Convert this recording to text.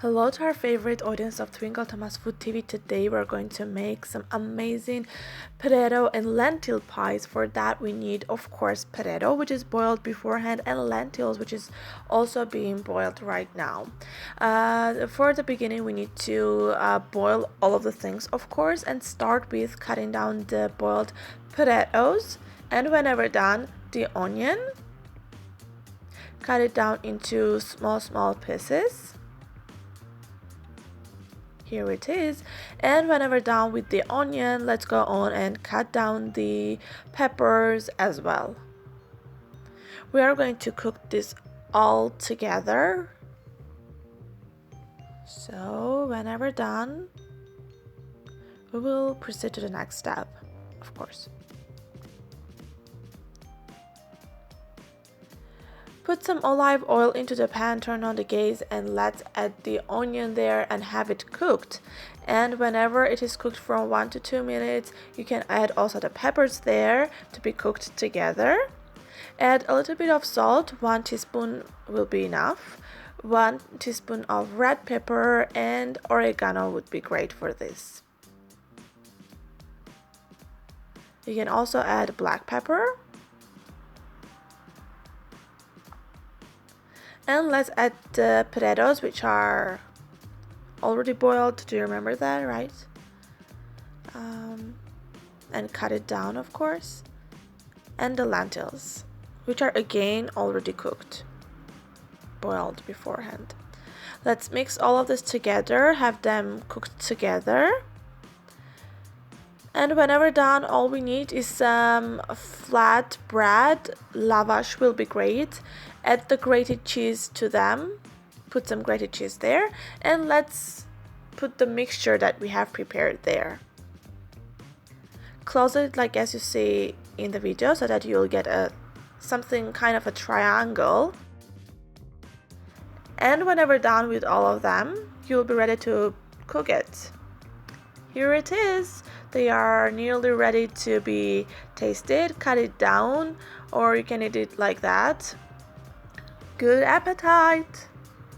Hello to our favorite audience of Twinkle Thomas Food TV. Today we're going to make some amazing potato and lentil pies. For that we need, of course, potato, which is boiled beforehand, and lentils, which is also being boiled right now. For the beginning we need to boil all of the things, of course, and start with cutting down the boiled potatoes, and whenever done, the onion. Cut it down into small pieces. Here it is. And whenever done with the onion, let's go on and cut down the peppers as well. We are going to cook this all together. So whenever done, we will proceed to the next step, of course. Put some olive oil into the pan, turn on the gas, and let's add the onion there and have it cooked. And whenever it is cooked for 1 to 2 minutes, you can add also the peppers there to be cooked together. Add a little bit of salt, 1 teaspoon will be enough. 1 teaspoon of red pepper, and oregano would be great for this. You can also add black pepper. And let's add the potatoes, which are already boiled. Do you remember that, right? And cut it down, of course. And the lentils, which are again already cooked, boiled beforehand. Let's mix all of this together, have them cooked together. And whenever done, all we need is some flat bread. Lavash will be great. Add the grated cheese to them. Put some grated cheese there. And let's put the mixture that we have prepared there. Close it like as you see in the video so that you'll get something kind of a triangle. And whenever done with all of them, you'll be ready to cook it. Here it is. They are nearly ready to be tasted. Cut it down, or you can eat it like that. Good appetite!